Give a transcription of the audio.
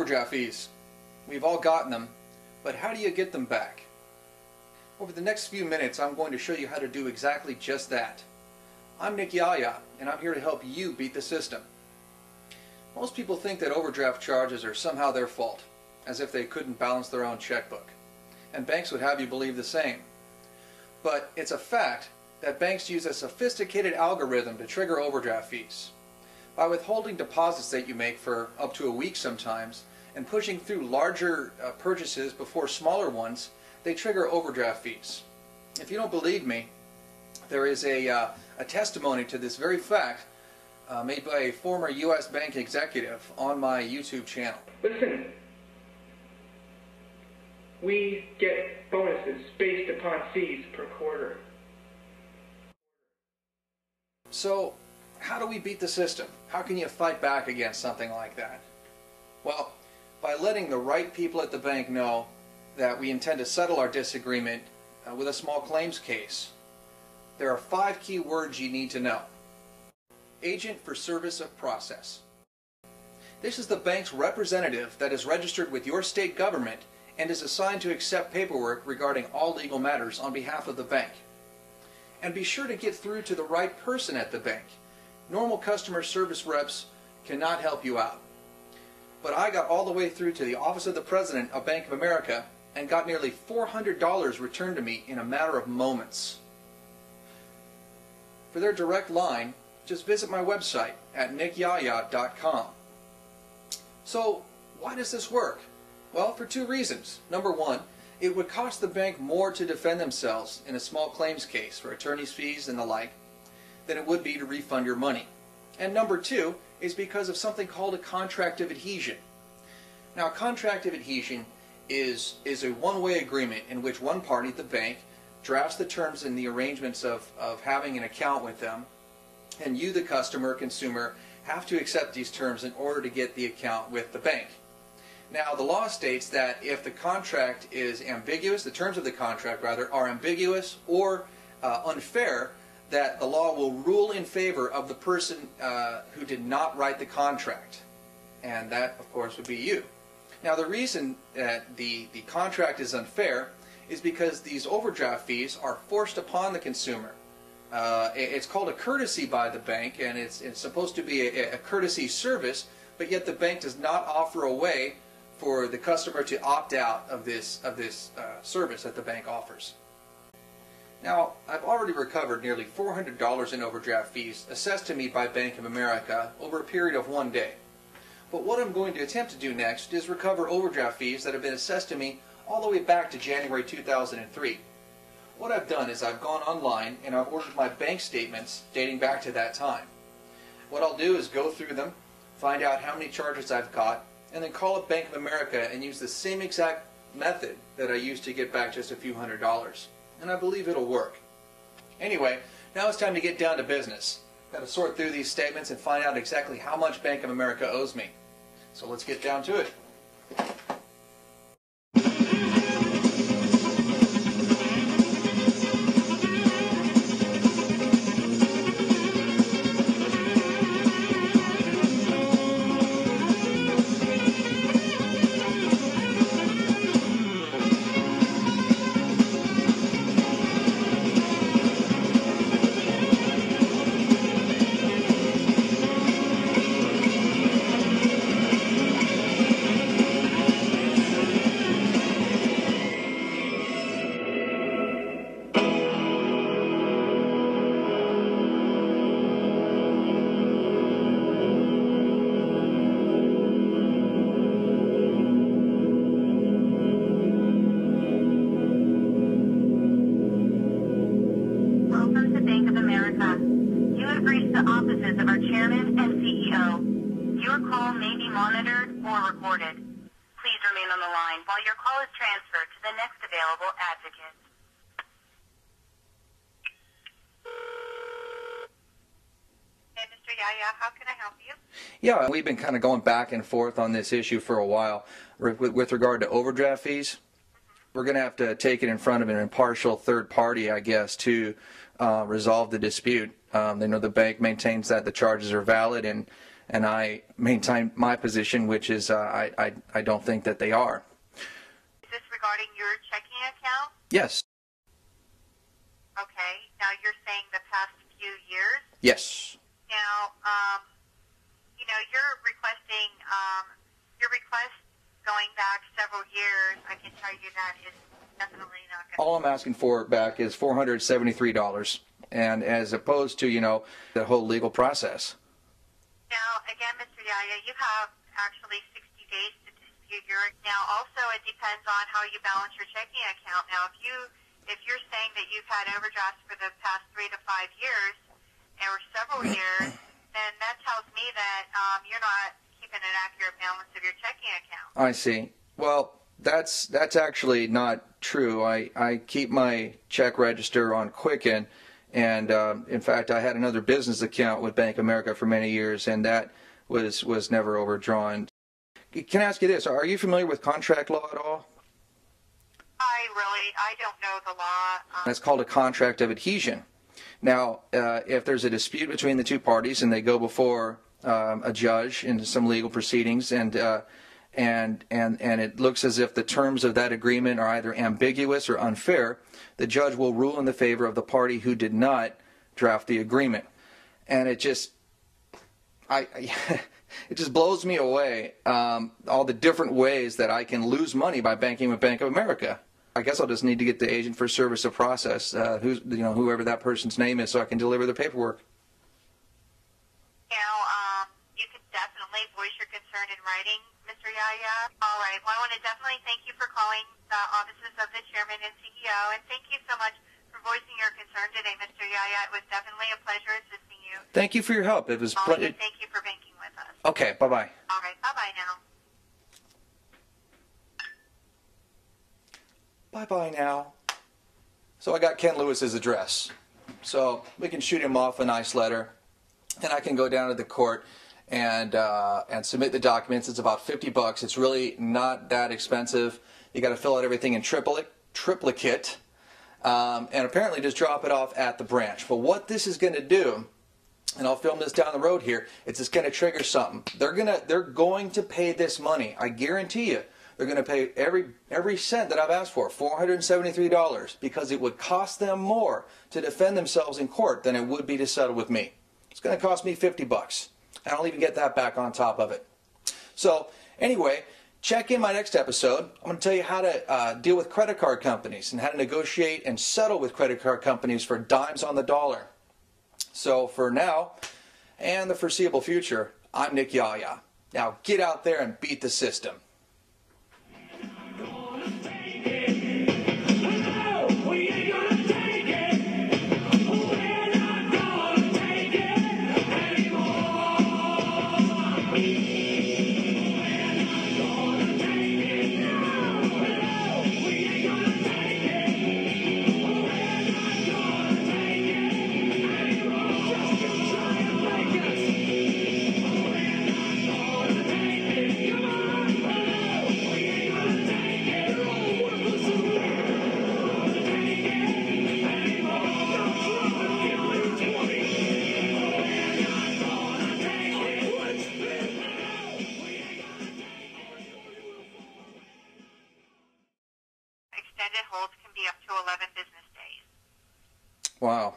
Overdraft fees. We've all gotten them, but how do you get them back? Over the next few minutes, I'm going to show you how to do exactly just that. I'm Nick Yaya, and I'm here to help you beat the system. Most people think that overdraft charges are somehow their fault, as if they couldn't balance their own checkbook. And banks would have you believe the same. But it's a fact that banks use a sophisticated algorithm to trigger overdraft fees. By withholding deposits that you make for up to a week sometimes, and pushing through larger purchases before smaller ones, they trigger overdraft fees. If you don't believe me, there is a testimony to this very fact made by a former U.S. bank executive on my YouTube channel. Listen, we get bonuses based upon fees per quarter. So, how do we beat the system? How can you fight back against something like that? Well, by letting the right people at the bank know that we intend to settle our disagreement with a small claims case. There are 5 key words you need to know. Agent for service of process. This is the bank's representative that is registered with your state government and is assigned to accept paperwork regarding all legal matters on behalf of the bank. And be sure to get through to the right person at the bank. Normal customer service reps cannot help you out. But I got all the way through to the Office of the President of Bank of America and got nearly $400 returned to me in a matter of moments. For their direct line, just visit my website at nickyaya.com. So, why does this work? Well, for 2 reasons. Number 1, it would cost the bank more to defend themselves in a small claims case for attorney's fees and the like than it would be to refund your money. And number 2 is because of something called a contract of adhesion. Now, a contract of adhesion is a one-way agreement in which one party, the bank, drafts the terms and the arrangements of having an account with them, and you, the customer, consumer, have to accept these terms in order to get the account with the bank. Now, the law states that if the contract is ambiguous, the terms of the contract, rather, are ambiguous or unfair, that the law will rule in favor of the person who did not write the contract. And that, of course, would be you. Now, the reason that the contract is unfair is because these overdraft fees are forced upon the consumer. It's called a courtesy by the bank, and it's supposed to be a courtesy service, but yet the bank does not offer a way for the customer to opt out of this service that the bank offers. Now, I've already recovered nearly $400 in overdraft fees assessed to me by Bank of America over a period of 1 day. But what I'm going to attempt to do next is recover overdraft fees that have been assessed to me all the way back to January 2003. What I've done is I've gone online and I've ordered my bank statements dating back to that time. What I'll do is go through them, find out how many charges I've got, and then call up Bank of America and use the same exact method that I used to get back just a few $100s. And I believe it'll work. Anyway, now it's time to get down to business. Got to sort through these statements and find out exactly how much Bank of America owes me. So let's get down to it. The offices of our chairman and CEO. Your call may be monitored or recorded. Please remain on the line while your call is transferred to the next available advocate. Hey, Mr. Yaya, how can I help you? Yeah, we've been kind of going back and forth on this issue for a while with regard to overdraft fees. We're going to have to take it in front of an impartial third party, I guess, to resolve the dispute. They know the bank maintains that the charges are valid, and and I maintain my position, which is I don't think that they are. Is this regarding your checking account? Yes. Okay. Now you're saying the past few years? Yes. Now, you're requesting, your request going back several years, I can tell you that is definitely not going to... All I'm asking for back is $473, and as opposed to, the whole legal process. Now, again, Mr. Yaya, you have actually 60 days to dispute your... Now, also, it depends on how you balance your checking account. Now, if you're saying that you've had overdrafts for the past 3 to 5 years, or several years, then that tells me that you're not keeping an accurate balance of your checking account. I see. Well, that's actually not true. I keep my check register on Quicken, and in fact, I had another business account with Bank of America for many years, and that was never overdrawn. Can I ask you this? Are you familiar with contract law at all? I don't know the law. That's called a contract of adhesion. Now, if there's a dispute between the two parties and they go before a judge in some legal proceedings, and it looks as if the terms of that agreement are either ambiguous or unfair, the judge will rule in the favor of the party who did not draft the agreement. And it just it just blows me away, all the different ways that I can lose money by banking with Bank of America. I guess I'll just need to get the agent for service of process, whoever that person's name is, so I can deliver the paperwork. You can definitely voice your concern in writing, Mr. Yaya. All right. Well, I want to definitely thank you for calling the offices of the chairman and CEO, and thank you so much for voicing your concern today, Mr. Yaya. It was definitely a pleasure assisting you. Thank you for your help. It was. Thank you for banking with us. Okay. Bye-bye. All right. Bye-bye now. Bye-bye now. So I got Ken Lewis's address. So we can shoot him off a nice letter, and I can go down to the court and submit the documents. It's about $50. It's really not that expensive. You got to fill out everything in triplicate, and apparently just drop it off at the branch. But what this is going to do, and I'll film this down the road here, it's just going to trigger something. They're going to pay this money. I guarantee you. They're going to pay every cent that I've asked for, $473, because it would cost them more to defend themselves in court than it would be to settle with me. It's going to cost me $50. I don't even get that back on top of it. So anyway, check in my next episode. I'm going to tell you how to deal with credit card companies and how to negotiate and settle with credit card companies for dimes on the dollar. So for now and the foreseeable future, I'm Nick Yaya. Now get out there and beat the system. Extended holds can be up to 11 business days. Wow.